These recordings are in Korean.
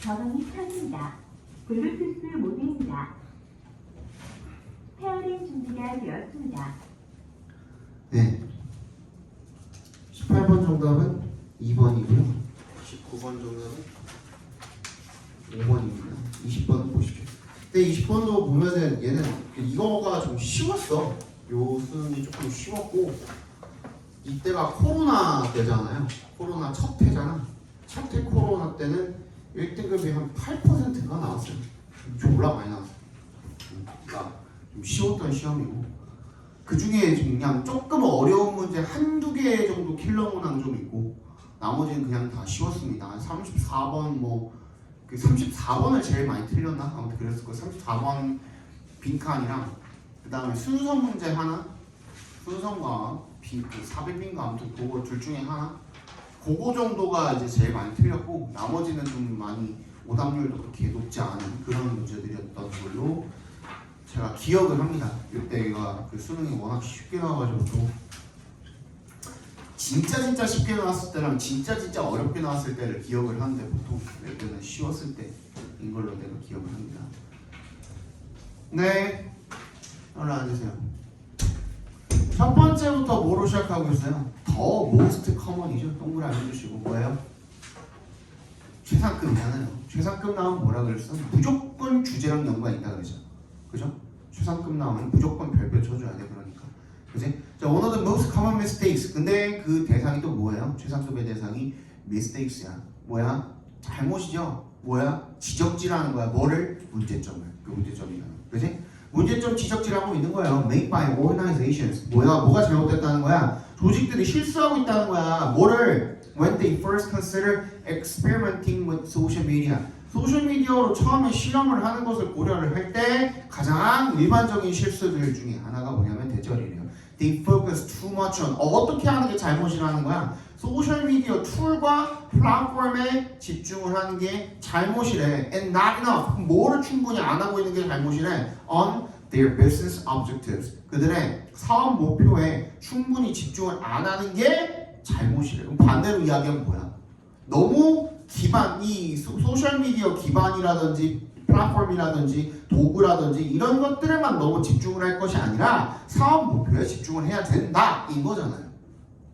전원이 켜집니다. 블루투스 모드입니다. 페어링 준비가 되었습니다. 네. 18번 정답은 2번이고요. 19번 정답은 5번입니다. 20번은 보십시오. 근데 20번도 보면은 얘는 이거가 좀 쉬웠어. 요 수능이 조금 쉬웠고 이때가 코로나 때잖아요. 코로나 첫 해잖아. 첫 해 코로나 때는 1등급이 한 8%가 나왔어요. 졸라 많이 나왔어요. 그러니까 좀 쉬웠던 시험이고 그 중에 그냥 조금 어려운 문제 한두 개 정도 킬러 문항 좀 있고 나머지는 그냥 다 쉬웠습니다. 한 34번 그 34번을 제일 많이 틀렸나? 아무튼 그랬을 거예요. 34번 빈칸이랑 그 다음에 순서 문제 하나 순서가 그 400빈가 아무튼 그거 둘 중에 하나 그거 정도가 이제 제일 많이 틀렸고 나머지는 좀 많이 오답률도 그렇게 높지 않은 그런 문제들이었던 걸로 제가 기억을 합니다. 이때가 그 수능이 워낙 쉽게 나와가지고 진짜 쉽게 나왔을 때랑 진짜 어렵게 나왔을 때를 기억을 하는데 보통 이때는 쉬웠을 때인 걸로 내가 기억을 합니다. 네, 올라앉으세요. 첫 번째부터 뭐로 시작하고 있어요? 더 most common이죠. 동그라미 해주시고 뭐예요? 최상급이잖아요. 최상급 나오면 뭐라 그랬어? 무조건 주제랑 연관이 있다 그러죠. 그죠? 최상급 나오면 무조건 별표 쳐줘야 돼. 그러니까 그지? 자, one of the most common mistakes. 근데 그 대상이 또 뭐예요? 최상급의 대상이 mistakes야. 뭐야? 잘못이죠. 뭐야? 지적질하는 거야. 뭐를? 문제점을. 그 문제점이잖아. 그지? 문제점 지적질하고 있는 거예요. Made by organizations. 뭐가 잘못됐다는 거야? 조직들이 실수하고 있다는 거야. 뭐를? When they first consider experimenting with social media. 소셜미디어로 처음에 실험을 하는 것을 고려를 할 때 가장 일반적인 실수들 중에 하나가 뭐냐면 대절이래요. They focus too much on 어떻게 하는 게 잘못이라는 거야. 소셜미디어 툴과 플랫폼에 집중을 하는 게 잘못이래. And not enough. 뭐를 충분히 안 하고 있는 게 잘못이래. On their business objectives. 그들의 사업 목표에 충분히 집중을 안 하는 게 잘못이래. 그럼 반대로 이야기하면 뭐야? 너무 이 소셜미디어 기반이라든지 플랫폼이라든지 도구라든지 이런 것들에만 너무 집중을 할 것이 아니라 사업 목표에 집중을 해야 된다 인 거잖아요.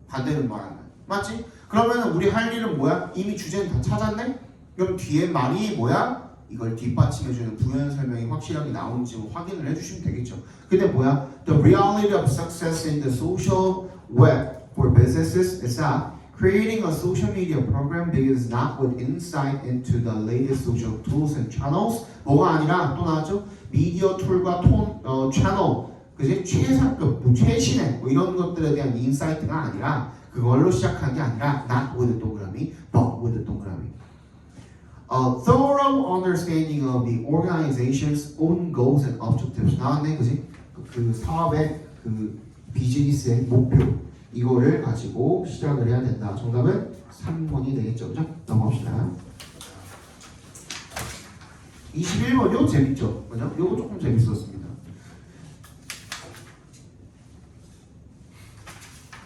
반대로 말하면 맞지? 그러면 우리 할 일은 뭐야? 이미 주제는 다 찾았네? 그럼 뒤에 말이 뭐야? 이걸 뒷받침해주는 부연 설명이 확실하게 나오는지 확인을 해주시면 되겠죠. 근데 뭐야? The reality of success in the social web for businesses is that creating a social media program begins not with insight into the latest social tools and channels. 뭐가 아니라 또 나왔죠? 미디어 툴과 채널, 그지? 최상급, 최신의 이런 것들에 대한 인사이트가 아니라 그걸로 시작한 게 아니라 not with 동그라미, but with 동그라미. A thorough understanding of the organization's own goals and objectives. 나왔네, 그지? 그 사업의 그 비즈니스의 목표. 이거를 가지고 시작을 해야 된다. 정답은 3번이 되겠죠. 그죠? 넘어갑시다. 21번 이거 재밌죠? 그죠? 이거 조금 재밌었습니다.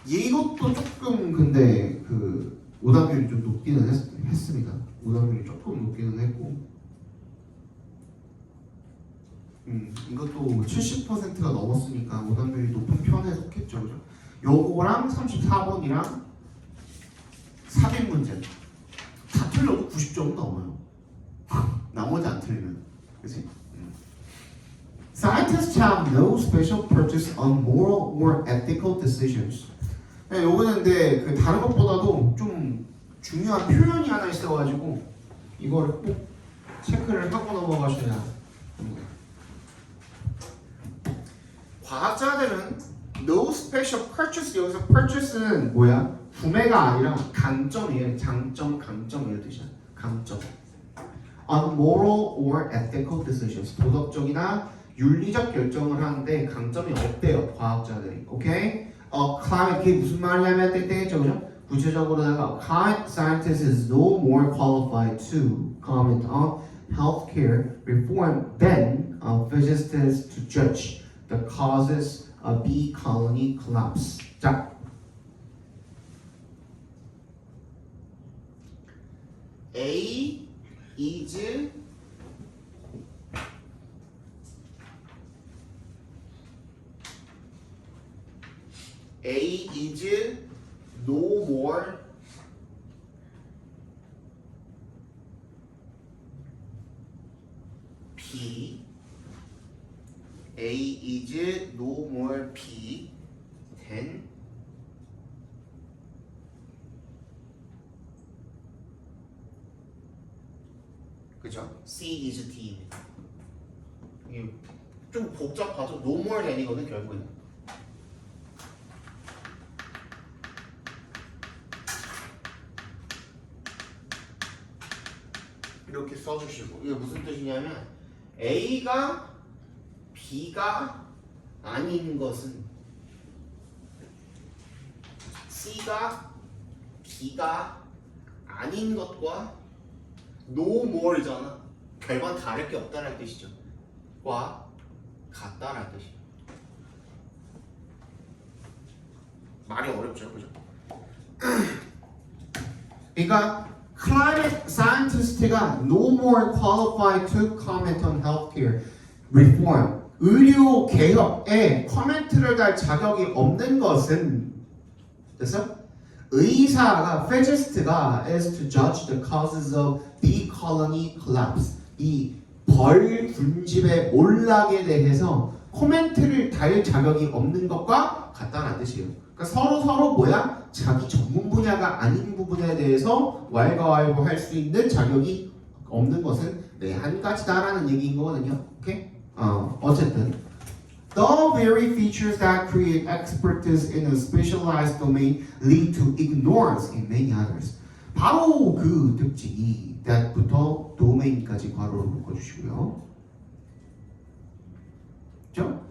이것도 조금 근데 그 오답률이 좀 높기는 했습니다. 오답률이 조금 높기는 했고 이것도 70%가 넘었으니까 오답률이 높은 편에 속했죠. 그죠? 요거랑 34번이랑 삽입 문제 다 틀려도 90점 넘어요. 나머지 안 틀리면 그치? Scientists have no special purpose on moral or ethical decisions. 네, 요거는 근데 그 다른 것보다도 좀 중요한 표현이 하나 있어가지고 이거를 꼭 체크를 하고 넘어가셔야 합니다. 과학자들은 No special purchase. 여기서 purchase는 뭐야? 구매가 아니라 강점이에요. 장점, 강점 이런 뜻이야. 강점. On moral or ethical decisions. 도덕적이나 윤리적 결정을 하는데 강점이 없대요. 과학자들이. 오케이? climate 그게 무슨 말이냐면 땡땡했죠, 그죠? 구체적으로 내가 climate scientist is no more qualified to comment on healthcare reform than a physicist to judge the causes of bee colony collapse. 자, A is no more P. A is no more P than 그죠? C is D입니다. 이게 좀 복잡하죠? no more than이거든 결국에는. 이렇게 써주시고 이게 무슨 뜻이냐면 A가 B가 아닌 것은 C가 B가 아닌 것과 no more잖아. 결과는 다를 게 없다는 뜻이죠. 과 같다는 뜻이에요. 말이 어렵죠, 그죠? 그러니까 climate scientist가 no more qualified to comment on healthcare reform. 의료 개혁에 코멘트를 달 자격이 없는 것은 됐어? 의사가 physicist가 is to judge the causes of bee colony collapse. 이 벌 군집의 몰락에 대해서 코멘트를 달 자격이 없는 것과 같다는 뜻이에요. 그러니까 서로 뭐야? 자기 전문 분야가 아닌 부분에 대해서 왈가왈부할 수 있는 자격이 없는 것은 한 가지다라는 얘기인 거거든요. 오케이? 어쨌든 the very features that create expertise in a specialized domain lead to ignorance in many others. 바로 그 특징이 that부터 domain까지 괄호로 묶어주시고요. 그렇죠?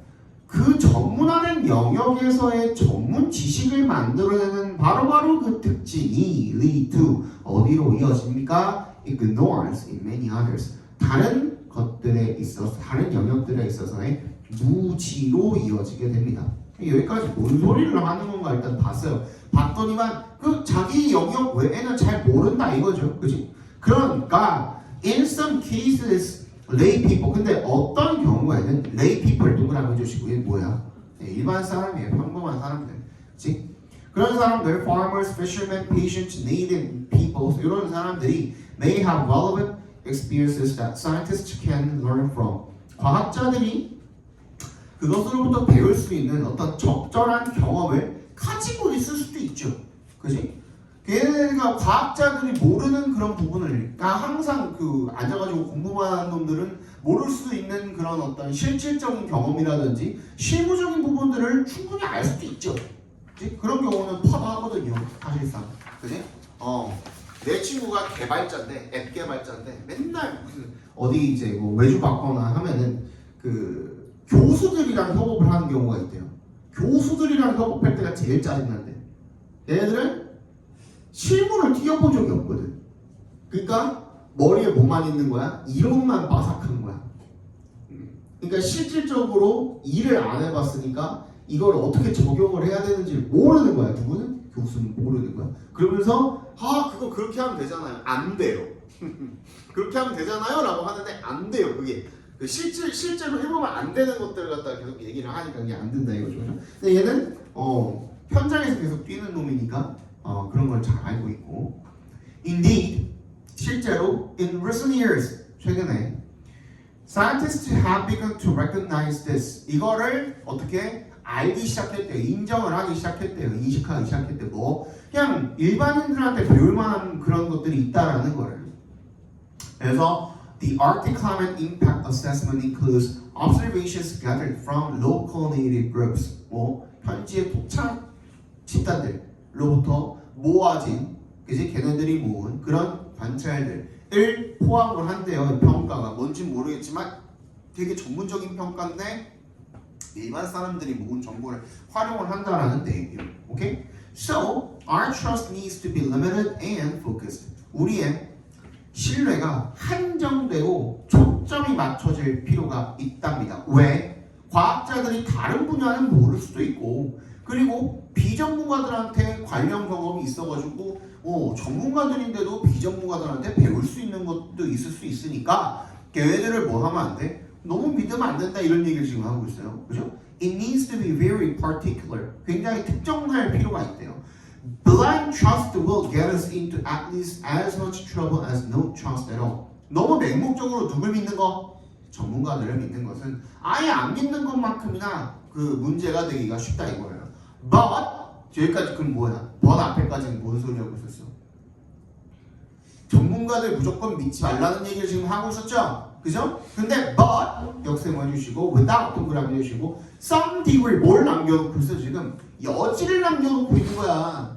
그 전문하는 영역에서의 전문 지식을 만들어내는 바로 그 특징이 lead to 어디로 이어집니까? ignorance in many others. 다른 것들에 있어서 다른 영역들에 있어서의 무지로 이어지게 됩니다. 여기까지 뭔 소리를 하는 건가 일단 봤어요. 봤더니만 그 자기 영역 외에는 잘 모른다 이거죠, 그지? 그러니까 in some cases lay people. 근데 어떤 경우에는 lay people 동그라미 해주시고 이게 뭐야? 일반 사람이에요, 평범한 사람들, 그지? 그런 사람들, farmers, fishermen, patients, native people 이런 사람들이 may have relevant experiences that scientists can learn from. 과학자들이 그것으로부터 배울 수 있는 어떤 적절한 경험을 가지고 있을 수도 있죠, 그지? 걔네가 과학자들이 모르는 그런 부분을 항상 그 앉아가지고 공부만 하는 놈들은 모를 수 있는 그런 어떤 실질적인 경험이라든지 실무적인 부분들을 충분히 알 수도 있죠, 그치? 그런 경우는 퍼하거든요 사실상, 그지? 내 친구가 개발자인데 앱 개발자인데 맨날 무슨 어디 이제 뭐 외주 받거나 하면은 그 교수들이랑 협업을 하는 경우가 있대요. 교수들이랑 협업할 때가 제일 짜증난데 얘네들은 실물을 튀겨본 적이 없거든. 그러니까 머리에 뭐만 있는 거야? 이론만 바삭한 거야. 그러니까 실질적으로 일을 안 해봤으니까 이걸 어떻게 적용을 해야 되는지 모르는 거야. 누구는? 교수는 모르는 거야. 그러면서 그거 그렇게 하면 되잖아요. 안 돼요. 그렇게 하면 되잖아요 라고 하는데 안 돼요. 그게 실제로 해보면 안 되는 것들을 갖다가 계속 얘기를 하니까 그게 안 된다 이거죠. 근데 얘는 현장에서 계속 뛰는 놈이니까 그런 걸 잘 알고 있고. Indeed, 실제로 in recent years, 최근에 scientists have begun to recognize this. 이거를 어떻게 알기 시작했대요. 인정을 하기 시작했대요. 인식하기 시작했대요. 그냥 일반인들한테 배울 만한 그런 것들이 있다라는 거를. 그래서 the Arctic climate impact assessment includes observations gathered from local native groups. 현지의 토착 집단들로부터 모아진, 그지? 걔네들이 모은 그런 관찰들을 포함을 한대요. 평가가 뭔지 모르겠지만 되게 전문적인 평가인데 일반 사람들이 모은 정보를 활용을 한다라는 얘기예요. 오케이? So Our trust needs to be limited and focused. 우리의 신뢰가 한정되고 초점이 맞춰질 필요가 있답니다. 왜? 과학자들이 다른 분야는 모를 수도 있고 그리고 비전문가들한테 관련 경험이 있어가지고 전문가들인데도 비전문가들한테 배울 수 있는 것도 있을 수 있으니까 걔네들을 뭐 하면 안 돼? 너무 믿으면 안 된다 이런 얘기를 지금 하고 있어요. 그죠? It needs to be very particular. 굉장히 특정할 필요가 있대요. Blind trust will get us into at least as much trouble as no trust at all. 너무 맹목적으로 누굴 믿는 거? 전문가들을 믿는 것은 아예 안 믿는 것만큼이나 그 문제가 되기가 쉽다 이거예요. But 여기까지 그럼 뭐야? but 앞에까지는 뭔 소리하고 있었어? 전문가들 무조건 믿지 말라는 얘기를 지금 하고 있었죠? 그죠? 근데 but 역세모 해주시고 without 동그라미 해주시고 some degree 뭘 남겨놓고 있어 지금? 여지를 남겨놓고 있는 거야.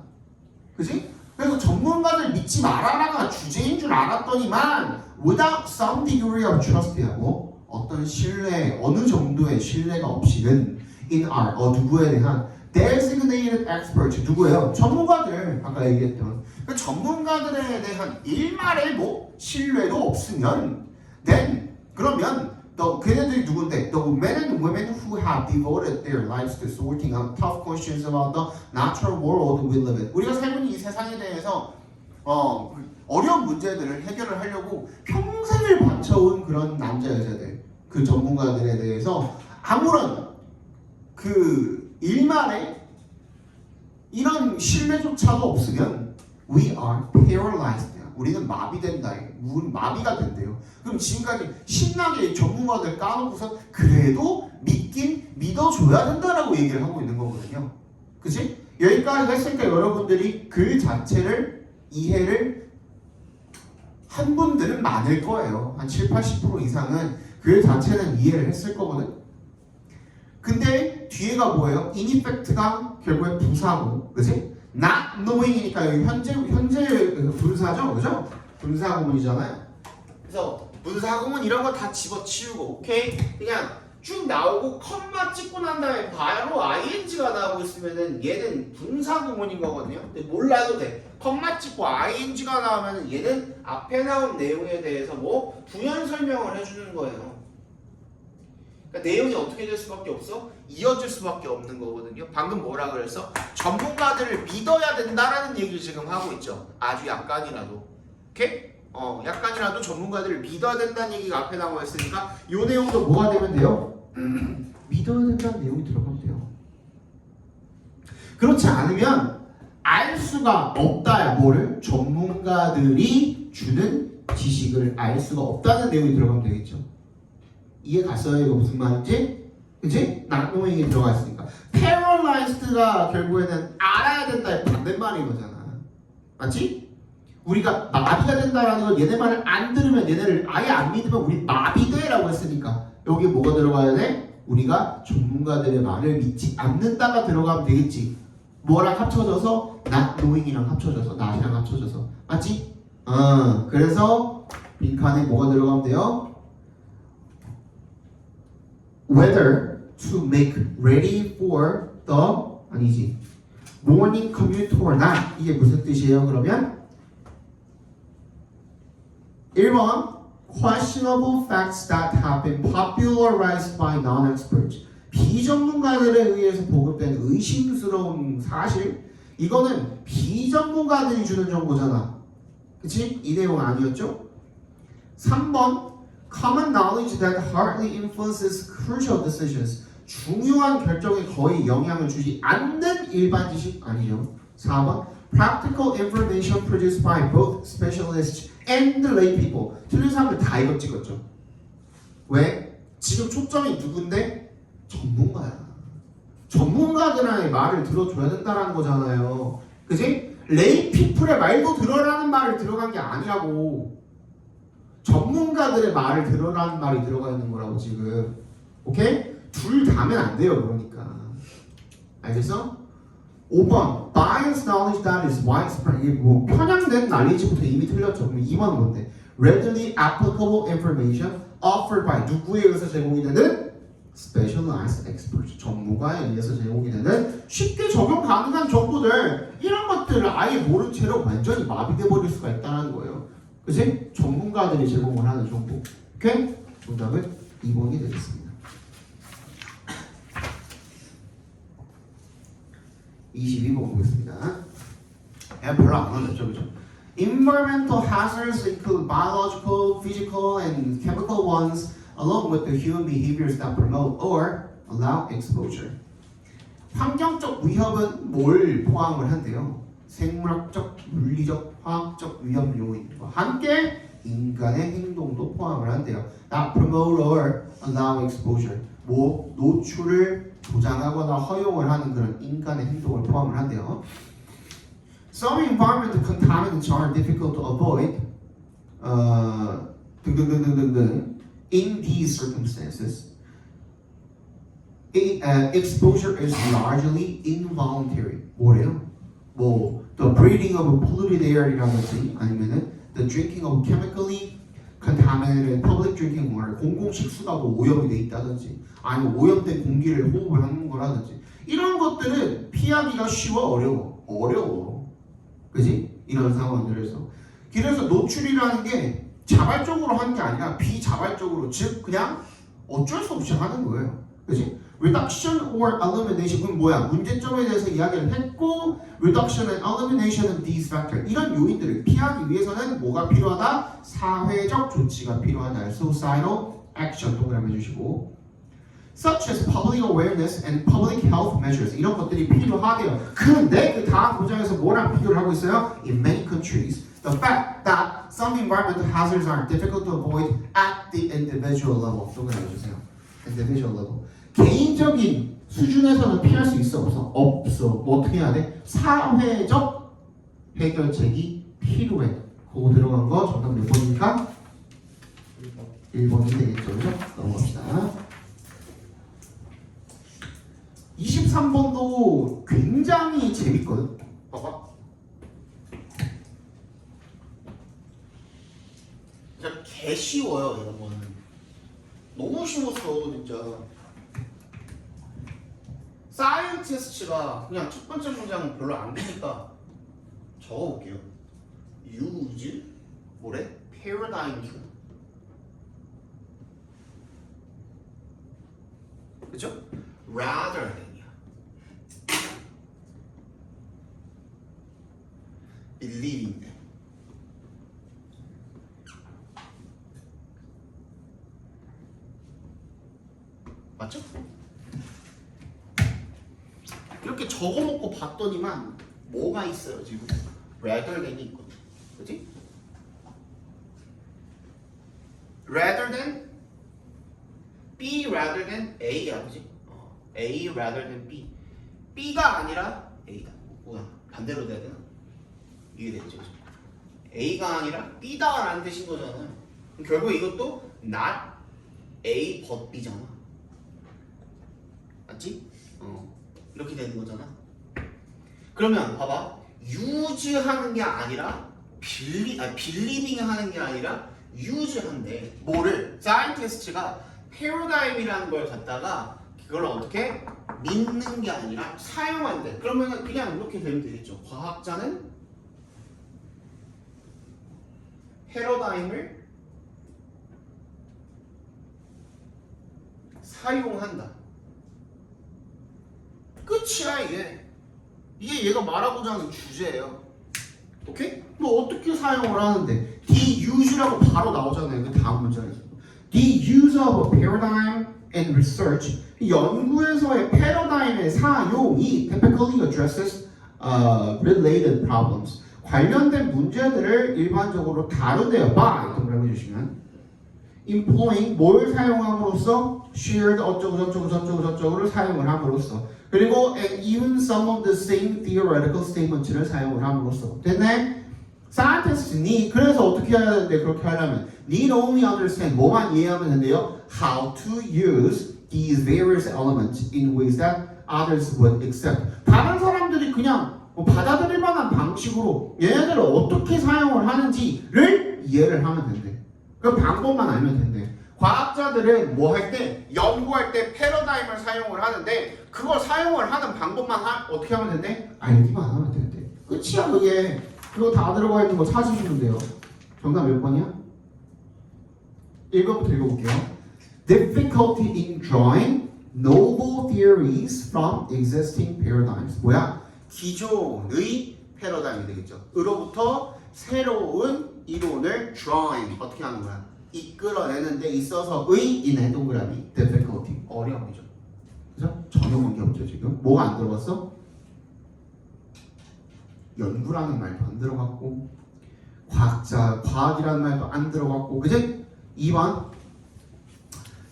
그지? 그래서 전문가들 믿지 말아라가 주제인 줄 알았더니만 without some degree of trust하고 어떤 신뢰, 어느 정도의 신뢰가 없이는 in our, 누구에 대한 designated expert, 누구예요? 전문가들, 아까 얘기했던 그 전문가들에 대한 일말의 뭐 신뢰도 없으면 then, 그러면 걔네들이 누군데? The men and women who have devoted their lives to sorting out tough questions about the natural world we live in. 우리가 살고 있는 이 세상에 대해서 어려운 문제들을 해결을 하려고 평생을 바쳐온 그런 남자 여자들, 그 전문가들에 대해서 아무런 그 일말의 이런 신뢰조차도 없으면 we are paralyzed. 우리는 마비된다. 우리는 마비가 된대요. 그럼 지금까지 신나게 전문가들 까놓고서 그래도 믿긴 믿어줘야 된다라고 얘기를 하고 있는 거거든요. 그치? 여기까지 했으니까 여러분들이 글 자체를 이해를 한 분들은 많을 거예요. 한 70-80% 이상은 글 자체는 이해를 했을 거거든. 근데 뒤에가 뭐예요? 인이펙트가 결국에 부사고, 그치? not knowing이니까 여기 현재 분사죠, 그죠? 분사구문이잖아요. 그래서 분사구문 이런 거 다 집어치우고, 오케이? 그냥 쭉 나오고 컴마 찍고 난 다음에 바로 ing가 나오고 있으면은 얘는 분사구문인 거거든요. 근데 몰라도 돼. 컴마 찍고 ing가 나오면은 얘는 앞에 나온 내용에 대해서 뭐 부연 설명을 해주는 거예요. 그러니까 내용이 어떻게 될 수밖에 없어? 이어질 수밖에 없는 거거든요. 방금 뭐라 그랬어? 전문가들을 믿어야 된다라는 얘기를 지금 하고 있죠. 아주 약간이라도. 오케이? 약간이라도 전문가들을 믿어야 된다는 얘기가 앞에 나와 있으니까 이 내용도 뭐가 되면 돼요? 믿어야 된다는 내용이 들어가면 돼요. 그렇지 않으면 알 수가 없다야. 뭐를? 전문가들이 주는 지식을 알 수가 없다는 내용이 들어가면 되겠죠. 이해 갔어요? 이거 무슨 말인지? 그치? 낙동행이 들어가 있으니까 paralyzed가 결국에는 알아야 된다의 반대말인 거잖아. 맞지? 우리가 마비가 된다라는 건 얘네 말을 안 들으면 얘네를 아예 안 믿으면 우리 마비돼라고 했으니까 여기 뭐가 들어가야 돼? 우리가 전문가들의 말을 믿지 않는다가 들어가면 되겠지. 뭐랑 합쳐져서? not knowing이랑 합쳐져서, not이랑 합쳐져서. 맞지? 그래서 빈칸에 뭐가 들어가면 돼요? Whether to make ready for the 아니지 morning commute or not. 이게 무슨 뜻이에요? 그러면 1번 questionable facts that have been popularized by non-experts. 비전문가들에 의해서 보급된 의심스러운 사실. 이거는 비전문가들이 주는 정보잖아. 그치? 이 내용 아니었죠? 3번 common knowledge that hardly influences crucial decisions. 중요한 결정에 거의 영향을 주지 않는 일반 지식 아니죠. 4번 practical information produced by both specialists and lay people. 틀린 사람들 다 이거 찍었죠. 왜? 지금 초점이 누군데? 전문가야. 전문가들의 말을 들어줘야 된다는 거잖아요. 그지? lay people의 말도 들어라는 말을 들어간 게 아니라고. 전문가들의 말을 들어라는 말이 들어가 있는 거라고 지금. 오케이? 둘 다면 안 돼요. 그러니까. 알겠어? 5번 biased knowledge that is widespread. 이게 뭐 편향된 난리지부터 이미 틀렸죠. 그럼 2번은 뭔데? readily applicable information offered by 누구에 의해서 제공이 되는? specialized experts. 전문가에 의해서 제공이 되는 쉽게 적용 가능한 정보들 이런 것들을 아예 모른 채로 완전히 마비돼 버릴 수가 있다는 거예요. 그치? 전문가들이 제공을 하는 정보. 오케이? 정답은 2번이 되겠습니다. 22번 보겠습니다. 별로 안 어렵죠, 그죠? Environmental hazards include biological, physical, and chemical ones, along with the human behaviors that promote or allow exposure. 환경적 위협은 뭘 포함을 한대요? 생물학적, 물리적, 화학적 위험 요인과 함께 인간의 행동도 포함을 한대요. That promote or allow exposure. 뭐 노출을 보장하거나 허용을 하는 그런 인간의 행동을 포함을 한대요. Some environmental contaminants are difficult to avoid. 등등등등등등. In these circumstances, exposure is largely involuntary. 뭐래요? 뭐 the breathing of polluted air이라든지 아니면은 the drinking of chemically contaminated public drinking water. 공공 식수가 뭐 오염이 돼 있다든지 아니면 오염된 공기를 호흡을 하는 거라든지 이런 것들은 피하기가 쉬워 어려워. 그지? 이런 상황들에서 그래서 노출이라는 게 자발적으로 하는 게 아니라 비자발적으로 즉 그냥 어쩔 수 없이 하는 거예요. 그지? Reduction or elimination 그건 뭐야? 문제점에 대해서 이야기를 했고 Reduction and elimination of these factors 이런 요인들을 피하기 위해서는 뭐가 필요하다? 사회적 조치가 필요하다. Societal action 동그라미 해주시고 such as public awareness and public health measures 이런 것들이 필요하대요. 그런데 그 다음 문장에서 뭐랑 비교를 하고 있어요? In many countries, the fact that some environmental hazards are difficult to avoid at the individual level. 동그라미 해주세요. Individual level. 개인적인 수준에서는 피할 수 있어 없어. 뭐 어떻게 해야 돼? 사회적 해결책이 필요해. 그거 들어간 거 정답 몇 번입니까? 1번이 되겠죠. 그죠? 넘어갑시다. 23번도 굉장히 재밌거든. 봐봐. 진짜 개 쉬워요. 이런 거는 너무 쉬웠어 진짜. 사이언티스트가 그냥 첫 번째 문장은 별로 안 되니까 적어볼게요. use 뭐래? paradigm to. 그죠? rather than이야. believing them. 맞죠? 이렇게 적어놓고 봤더니만 뭐가 있어요 지금? rather than이 있거든. 그치? rather than B rather than A야 그치? A rather than B. B가 아니라 A다. 뭐야? 반대로 돼야 되나? 이해됐죠? A가 아니라 B다라는 뜻인 거잖아. 그럼 결국 이것도 not A but B잖아. 맞지? 이렇게 되는 거잖아. 그러면 봐봐. use 하는 게 아니라 believing 하는 게 아니라 use 한대. 뭐를? 사이언티스트가 패러다임이라는 걸 갖다가 그걸 어떻게 믿는 게 아니라 사용한대. 그러면 그냥 이렇게 되면 되겠죠. 과학자는 패러다임을 사용한다. 끝이야 이게. 이게 얘가 말하고자 하는 주제예요. 오케이? 뭐 어떻게 사용을 하는데? The use라고 바로 나오잖아요. 그 다음 문장에서. The use of a paradigm and research. 연구에서의 패러다임의 사용이 typically addresses related problems. 관련된 문제들을 일반적으로 다루대요. by 동그라미 해주시면 employing 뭘 사용함으로써 shared 어쩌고저쩌고를 사용을 함으로써 그리고 and even some of the same theoretical statements를 사용을 함으로써 됐네? scientist니 그래서 어떻게 해야 되는데 그렇게 하려면 need only understand 뭐만 이해하면 된대요. how to use these various elements in ways that others would accept. 다른 사람들이 그냥 뭐 받아들일 만한 방식으로 얘네들을 어떻게 사용을 하는지를 이해를 하면 된대. 그 방법만 알면 된대. 과학자들은 뭐 할 때? 연구할 때 패러다임을 사용을 하는데 그걸 사용을 하는 방법만 어떻게 하면 된대? 알기만 하면 된대. 끝이야 그게. 그거 다 들어가 있는 거 찾으시면 돼요. 정답 몇 번이야? 1번부터 읽어볼게요. Difficulty in drawing novel theories from existing paradigms. 뭐야? 기존의 패러다임이 되겠죠. 으로부터 새로운 이론을 drawing 어떻게 하는 거야? 이끌어내는 데 있어서의 이네 동그라미 difficulty 어려움이죠. 그죠? 전혀 관계없죠 지금. 뭐가 안 들어갔어? 연구라는 말도 안 들어갔고 과학이라는 말도 안 들어갔고 그지? 2번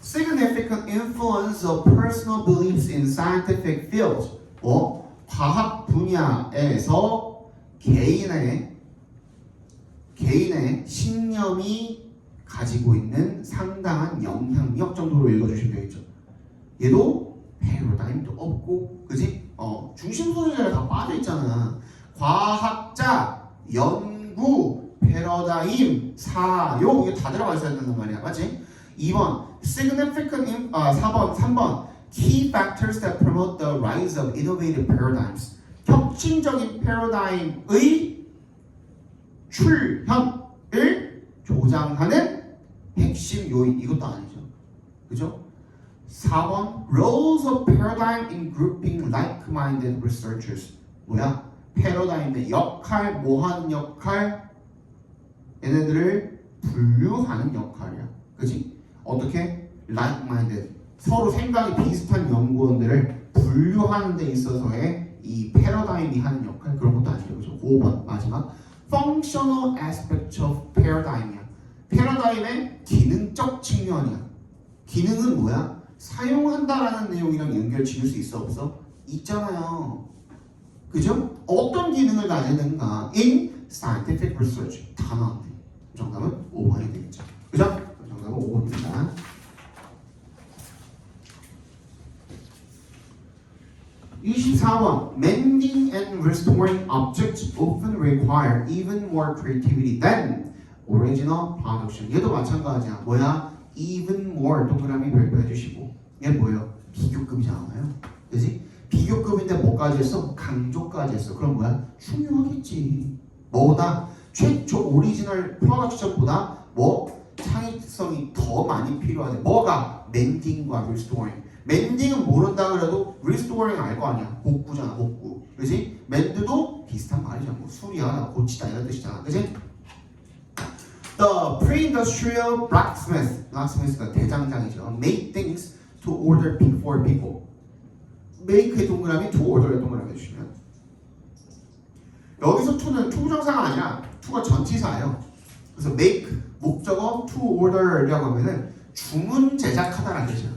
Significant influence of personal beliefs in scientific fields. 과학 분야에서 개인의 신념이 가지고 있는 상당한 영향력 정도로 읽어주시면 되겠죠. 얘도 패러다임도 없고, 그지? 중심 소재가 다 빠져 있잖아. 과학자, 연구, 패러다임, 사용 이게 다 들어가 있어야 된단 말이야, 맞지? 2번 significant 3번 key factors that promote the rise of innovative paradigms. 혁신적인 패러다임의 출현을 조장하는 핵심 요인 이것도 아니죠. 그죠? 4번 roles of paradigm in grouping like-minded researchers. 뭐야? 패러다임의 역할, 뭐하는 역할? 얘네들을 분류하는 역할이야. 그지? 어떻게? like-minded. 서로 생각이 비슷한 연구원들을 분류하는 데 있어서의 이 패러다임이 하는 역할 그런 것도 아니죠. 그죠? 5번 마지막 functional aspect of paradigm이야. 패러다임의 기능적 측면이야. 기능은 뭐야? 사용한다라는 내용이랑 연결 지을 수 있어 없어? 있잖아요. 그죠? 어떤 기능을 가지는가? In scientific research. 다 나왔네. 정답은 5번이 되겠죠. 그죠? 정답은 5번입니다. 24번 Mending and restoring objects often require even more creativity than original production. 얘도 마찬가지야. 뭐야? even more 동그라미 별표해 주시고 얘는 뭐예요? 비교급이잖아요. 그지? 비교급인데 뭐까지 했어? 강조까지 했어. 그럼 뭐야? 중요하겠지. 뭐보다 최초 오리지널 프로덕션보다 창의성이 더 많이 필요하대. 뭐가? 멘딩과 리스토어링. 멘딩은 모른다 그래도 리스토어링 알 거 아니야. 복구잖아, 복구. 그지? 멘드도 비슷한 말이잖아. 수리하다, 고치다 이런 뜻이잖아. 그지? The pre-industrial blacksmith가 대장장이죠. Make things to order for people. make의 동그라미, to order의 동그라미 해주시면 여기서 to는 투부정사가 아니라 to가 전치사예요. 그래서 make 목적어 to order이라고 하면은 주문 제작하다라는 뜻이야.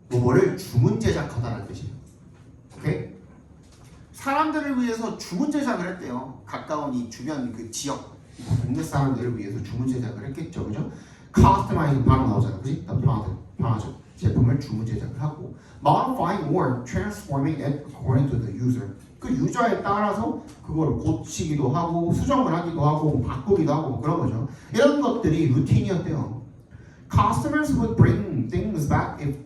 뭐를 주문 제작하다라는 뜻이에요. 오케이? 사람들을 위해서 주문 제작을 했대요. 가까운 이 주변 그 지역 동네 사람들을 위해서 주문 제작을 했겠죠, 그죠? customize 바로 나오잖아, 그지? The product 제품을 주문 제작을 하고 modifying or transforming it according to the user. 그 유저에 따라서 그거를 고치기도 하고 수정을 하기도 하고 바꾸기도 하고 그런 거죠. 이런 것들이 루틴이었대요. Customers would bring things back if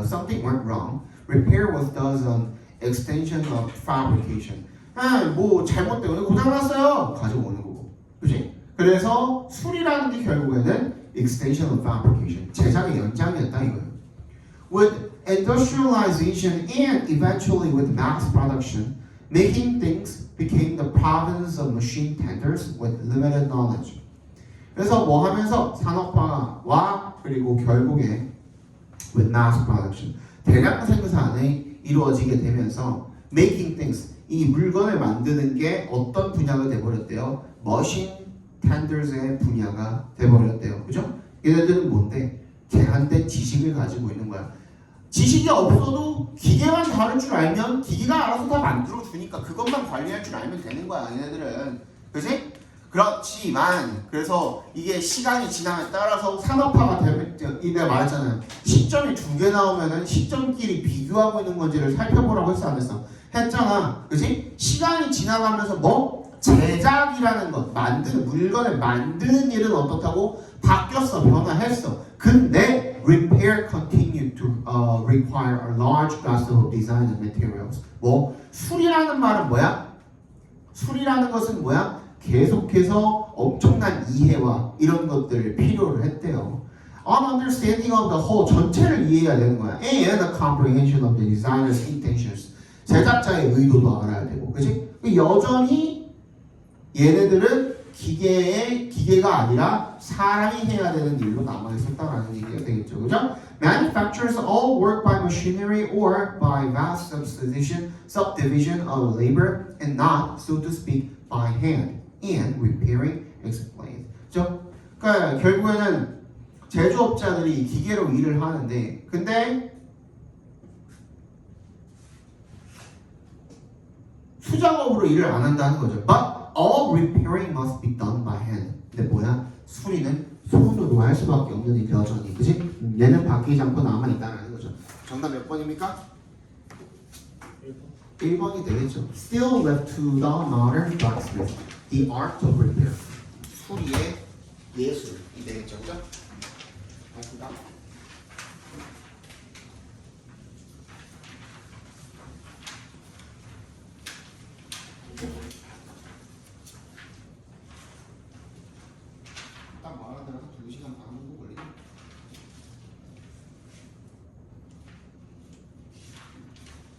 something went wrong. Repair was thus an extension of fabrication. 뭐 잘못되고 고장났어요. 가지고 오는 거고, 그렇지? 그래서 수리라는 게 결국에는 extension of fabrication, 제작의 연장이었다 이거예요. With industrialization and eventually with mass production, making things became the province of machine tenders with limited knowledge. 그래서 뭐 하면서 산업화와 그리고 결국에 with mass production, 대량 생산이 이루어지게 되면서 making things, 이 물건을 만드는 게 어떤 분야가 돼버렸대요? 머신 텐더스의 분야가 돼버렸대요. 그죠? 얘네들은 뭔데? 제한된 지식을 가지고 있는 거야. 지식이 없어도 기계만 다룰 줄 알면 기계가 알아서 다 만들어주니까 그것만 관리할 줄 알면 되는 거야, 얘네들은. 그지? 그렇지만 그래서 이게 시간이 지남에 따라서 산업화가 되면 내가 말했잖아요. 시점이 두 개 나오면은 시점끼리 비교하고 있는 건지를 살펴보라고 했어 안 했어? 했잖아. 그지? 시간이 지나가면서 제작이라는 것, 만드는 물건을 만드는 일은 어떻다고 바뀌었어, 변화했어. 근데 repair continue to require a large class of design and materials. 뭐 수리라는 말은 뭐야? 수리라는 것은 뭐야? 계속해서 엄청난 이해와 이런 것들을 필요로 했대요. An understanding of the whole, 전체를 이해해야 되는 거야. And a comprehension of the designer's intentions. 제작자의 의도도 알아야 되고, 그치? 여전히 얘네들은 기계가 아니라 사람이 해야 되는 일로 남아 있었다라는 얘기가 되겠죠, 그죠? Manufacturers all work by machinery or by vast subdivision of labor and not, so to speak, by hand. And repairing explained. 그죠? 그러니까 결국에는 제조업자들이 기계로 일을 하는데, 근데 수작업으로 일을 안 한다는 거죠. But all repairing must be done by hand. 근데 뭐야? 수리는 손으로 할 수밖에 없는 일이 여전히, 그지? 얘는 바뀌지 않고 남아 있다는 거죠. 정답 몇 번입니까? 1번이 되겠죠. Still left to the modern blacksmith, the art of repair. 수리의 예술이 되겠죠, 그죠? 맞습니다. 딱 말하더라도 2시간 반 정도 걸리죠.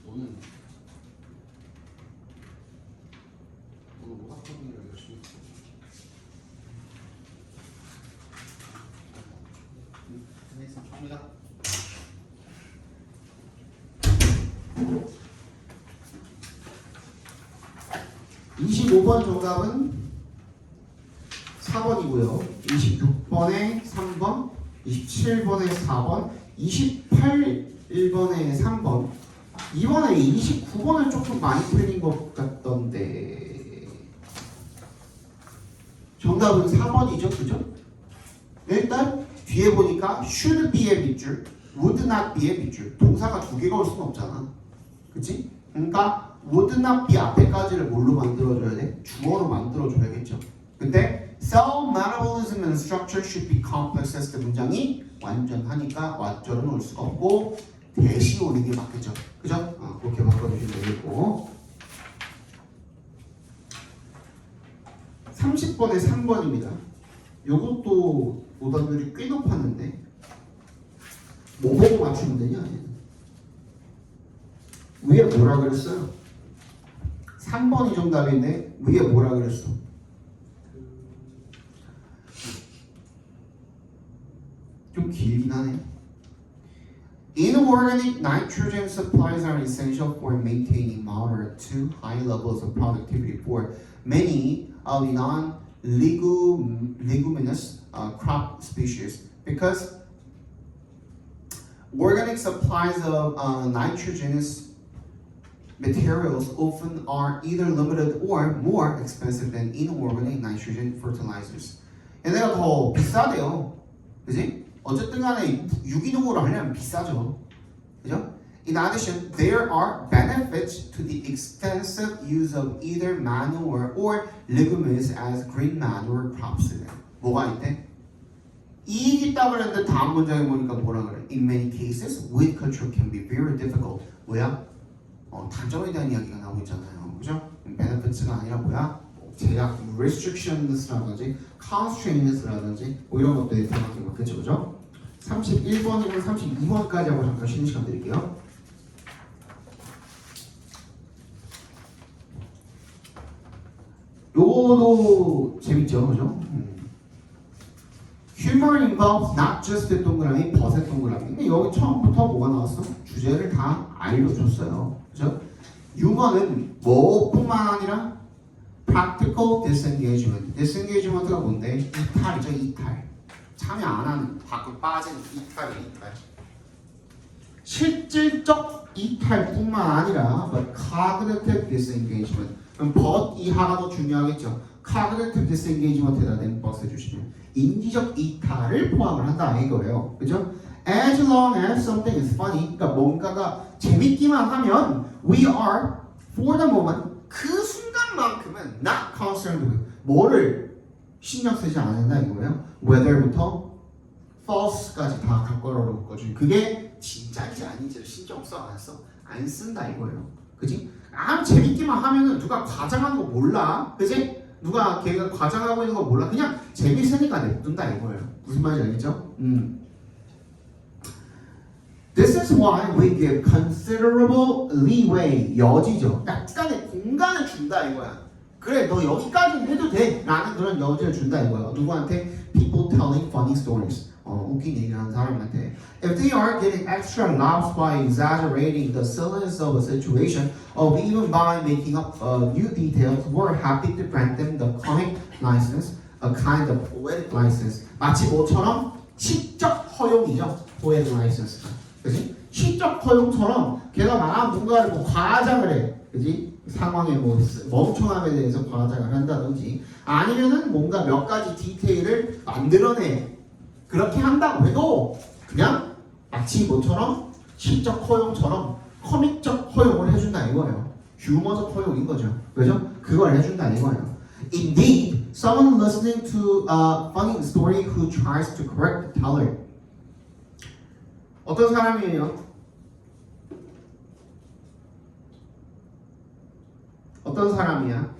오늘 오락학원을 열심히 했어. 합니다. 25번 정답은 4번이고요. 26번에 3번, 27번에 4번, 28번에 3번. 이번에 29번을 조금 많이 틀린 것 같던데. 정답은 4번이죠, 그죠? 일단 뒤에 보니까 should be의 밑줄, would not be의 밑줄. 동사가 두 개가 올 수는 없잖아, 그치? 그러니까 would not be 앞에까지를 뭘로 만들어줘야 돼? 주어로 만들어줘야겠죠. 근데 cell metabolism and structure should be complex as the 문장이 완전하니까 what절은 올 수가 없고 대시 오는 게 맞겠죠. 그죠? 그렇게 바꿔주시면 되겠고 30번에 3번입니다. 요것도 오답률이 꽤 높았는데 뭐 보고 맞추면 되냐? 위에 뭐라 그랬어요? 3번이 정답인데 위에 뭐라 그랬어? 좀 길긴 하네. Inorganic nitrogen supplies are essential for maintaining moderate to high levels of productivity for many of the non-leguminous crop species because organic supplies of nitrogenous materials often are either limited or more expensive than inorganic nitrogen fertilizers. 얘네가 더 비싸대요. 그지? 어쨌든 간에 유기농으로 하려면 비싸죠. 그죠? In addition, there are benefits to the extensive use of either manure or legumes as green manure crops. 뭐가 있대? 이익이 있다고 그랬는데 다음 문장에 보니까 뭐라 그래? In many cases, wheat culture can be very difficult. 뭐야? 단점에 대한 이야기가 나오고 있잖아요. 그죠? benefits가 아니라 뭐야? 제약, restrictions라든지 constraints라든지 뭐 이런 것들이 들어가게 맞겠죠, 그죠? 31번이면 32번까지 하고 잠깐 쉬는 시간 드릴게요. 요거도 재밌죠, 그죠? Humor involves not just 동그라미, 버섯 동그라미. 근데 여기 처음부터 뭐가 나왔어? 주제를 다 알려줬어요, 그죠? 유머는 뭐뿐만 아니라 practical disengagement. disengagement가 뭔데? 이탈이죠, 이탈. 참여 안 하는, 밖으로 빠지는 이탈이에요, 이탈. 실질적 이탈뿐만 아니라 but cognitive disengagement. 그럼 but 이하가 더 중요하겠죠. cognitive disengagement에다 nem버스 해주시면 인지적 이탈을 포함을 한다 이거예요, 그죠? As long as something is funny, 그러니까 뭔가가 재밌기만 하면 we are for the moment 그 순간만큼은 하면 not concerned with 뭐를 신경 쓰지 않는다 이거예요. whether부터 false까지 다 각괄어로 묶어준 그게 진짜인지 아닌지를 신경 써 안 써? 안 쓴다 이거예요. 그지? 아무 재밌기만 하면은 누가 과장하는 거 몰라. 그지? 누가 걔가 과장하고 있는 거 몰라. 그냥 재밌으니까 냅둔다 이거예요. 무슨 말인지 알겠죠? This is why we give considerable leeway. 여지죠. 약간의 공간을 준다 이거야. 그래 너 여기까지는 해도 돼 라는 그런 여지를 준다 이거야. 누구한테? People telling funny stories. 웃긴 얘기를 하는 사람한테. If they are getting extra laughs by exaggerating the silliness of a situation, or even by making up new details, we're happy to grant them the comic license, a kind of poetic license. 마치 뭐처럼? 시적 허용이죠. poetic license. 그지? 시적 허용처럼 걔가 말한 뭔가를 뭐 과장을 해. 그지? 상황의 뭐 멍청함에 대해서 과장을 한다든지 아니면은 뭔가 몇 가지 디테일을 만들어내. 그렇게 한다고 해도 그냥 마치 뭐처럼 시적 허용처럼 커믹적 허용을 해준다 이거예요. 휴머적 허용인 거죠. 그죠? 그걸 해준다 이거예요. Indeed, someone listening to a funny story who tries to correct the teller. 어떤 사람이에요? 어떤 사람이야?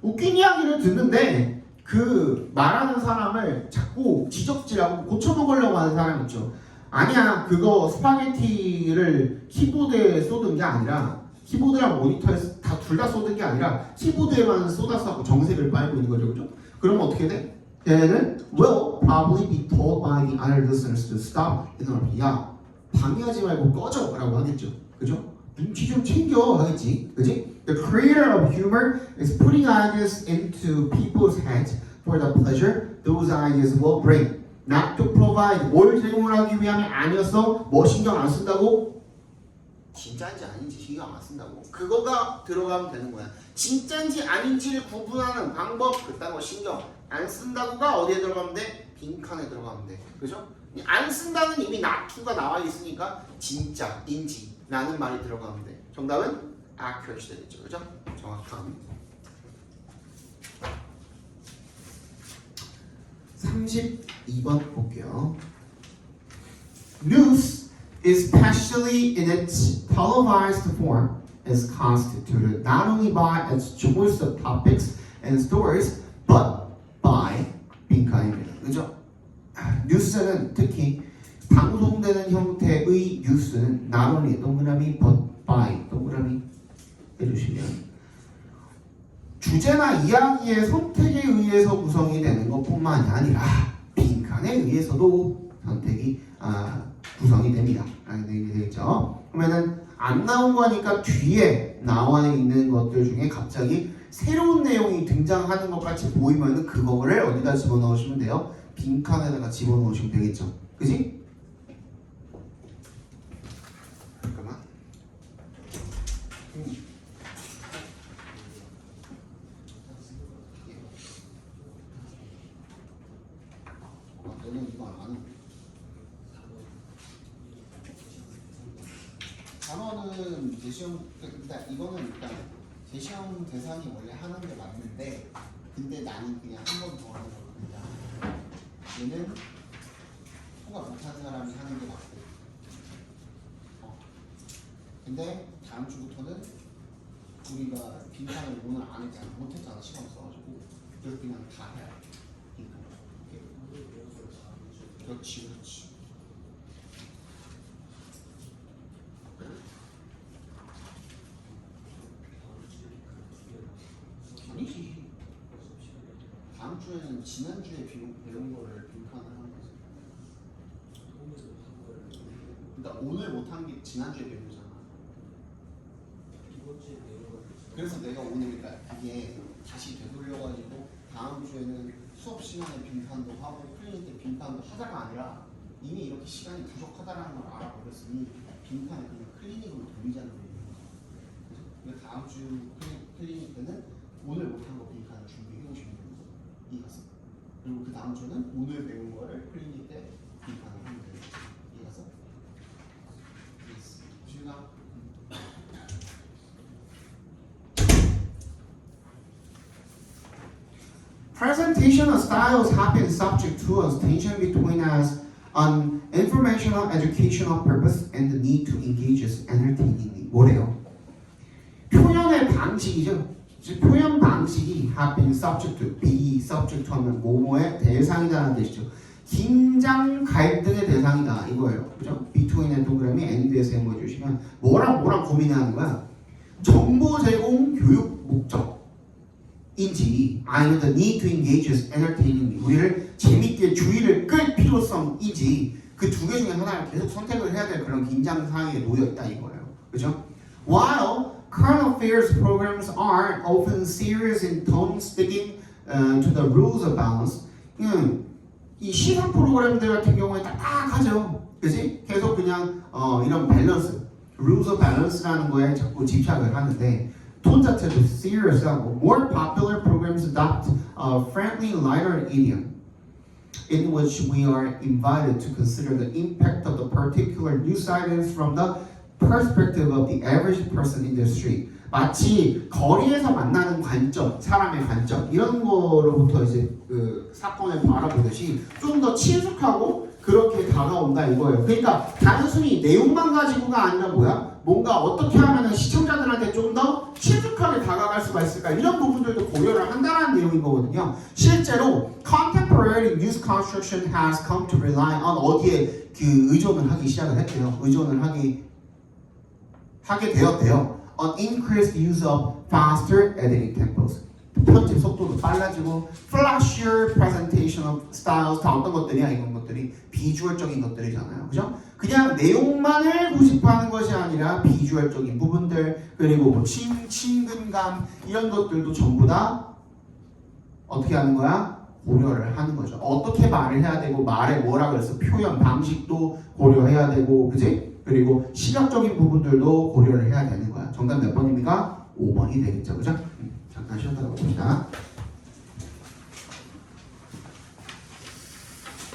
웃긴 이야기를 듣는데 그 말하는 사람을 자꾸 지적질하고 고쳐먹으려고 하는 사람 있죠. 아니야 그거 스파게티를 키보드에 쏟은 게 아니라 키보드랑 모니터에 다 둘 다 쏟은 게 아니라 키보드에만 쏟아서 정색을 빨고 있는 거죠. 그죠? 그러면 어떻게 돼? 얘는 will probably be told by the other listeners to stop interrupting. 야 방해하지 말고 꺼져 라고 하겠죠. 그죠? 눈치 좀 챙겨 하겠지. 그지? The creator of humor is putting ideas into people's heads for the pleasure those ideas will bring. Not to provide. 뭘 제공을 하기 위함이 아니었어? 뭐 신경 안 쓴다고? 진짜인지 아닌지 신경 안 쓴다고. 그거가 들어가면 되는 거야. 진짜인지 아닌지를 구분하는 방법 그딴 거 신경 안 쓴다고가 어디에 들어가면 돼? 빈칸에 들어가면 돼. 그죠? 안 쓴다는 이미 나투가 나와 있으니까 진짜인지 라는 말이 들어가면 돼. 정답은 accurate 되겠죠. 그죠? 정확함. 32번 볼게요. News is partially in its televised form is constituted not only by its choice of topics and stories but by 빈칸입니다. 그죠? 뉴스는 특히 방송되는 형태의 뉴스는 not only 동그라미 but by 동그라미 해주시면 주제나 이야기의 선택에 의해서 구성이 되는 것뿐만이 아니라 빈칸에 의해서도 선택이 구성이 됩니다. 라는 얘기 되겠죠. 그러면은 안 나온 거니까 뒤에 나와 있는 것들 중에 갑자기 새로운 내용이 등장하는 것 같이 보이면은 그거를 어디다 집어넣으시면 돼요? 빈칸에다가 집어넣으시면 되겠죠. 그지? 잠깐만. 너는 이거 안 하는 단어는 제시험 일단 이거는 일단 제시험 대상이 원래 하는 게 맞는데 근데 나는 그냥 한 번 더 하는 거거든요. 얘는 통과 못한 사람이 하는 게 맞고 근데 다음 주부터는 우리가 빈칸을 오늘 안 했잖아 못했잖아 시간 없어가지고 그걸 그냥 다 해야 돼. 그렇지 그렇지. 아니지. 다음 주에는 지난주에 배운 거를 빈칸을 하는 거지. 그러니까 오늘 못한 게 지난주에 배운 거잖아. 그래서 내가 오늘 그러니까 그게 다시 되돌려가지고 다음 주에는 수업 시간에 빈칸도 하고 클리닉 때 빈칸도 하자가 아니라 이미 이렇게 시간이 부족하다라는 걸 알아버렸으니 빈칸을 그냥 클리닉으로 돌리자는 거예요. 그래서 다음 주 클리닉 때는 오늘 못한 거 빈칸을 준비해 오시면 됩니다. 이해갔어? 그리고 그 다음 주는 오늘 배운 거를 클리닉 때 빈칸을 하면 돼요. 이해갔어? 지훈아 Presentation styles have been subject to a tension between as an informational, educational purpose and the need to engage us entertainingly. 뭐래요? 표현의 방식이죠. 즉 표현 방식이 have been subject to, be subject to 하면 뭐뭐의 대상이다라는 뜻이죠. 긴장 갈등의 대상이다 이거예요. 그죠? between의 동그라미 and에서 해보여 주시면 뭐랑 고민하는 거야? 정보 제공 교육 목적인지 아니면 the need to engage us entertainingly 우리를 재밌게 주의를 끌 필요성인지 그 두 개 중에 하나를 계속 선택을 해야 될 그런 긴장 상황에 놓여 있다 이거예요. 그죠? While current affairs programs are often serious in tone, sticking to the rules of balance. 이 시사 프로그램들 같은 경우에 딱딱하죠. 그지? 계속 그냥 이런 밸런스, rules of balance라는 거에 자꾸 집착을 하는데 톤 자체도 serious하고 more popular programs adopt a friendly, lighter idiom in which we are invited to consider the impact of the particular news items from the perspective of the average person in the street. 마치 거리에서 만나는 관점, 사람의 관점 이런 거로부터 이제 그 사건을 바라보듯이 좀 더 친숙하고 그렇게 다가온다 이거예요. 그러니까 단순히 내용만 가지고가 아니라 뭐야? 뭔가 어떻게 하면은 시청자들한테 좀 더 친숙하게 다가갈 수가 있을까 이런 부분들도 고려를 한다는 내용인 거거든요. 실제로 contemporary news construction has come to rely on 어디에 그 의존을 하기 시작을 했대요. 의존을 하게 되었대요. On increased use of faster editing tempos. 편집 속도도 빨라지고 flashier presentation of styles 다 어떤 것들이야 이런 것들이 비주얼적인 것들이잖아요. 그죠? 그냥 내용만을 고집하는 것이 아니라 비주얼적인 부분들 그리고 뭐 친근감 이런 것들도 전부 다 어떻게 하는 거야? 고려를 하는 거죠. 어떻게 말을 해야 되고 말에 뭐라 그래서 표현 방식도 고려해야 되고 그지? 그리고 시각적인 부분들도 고려를 해야 되는 거야. 정답 몇 번입니까? 5번이 되겠죠. 그죠? 잠깐 쉬었다가 봅시다.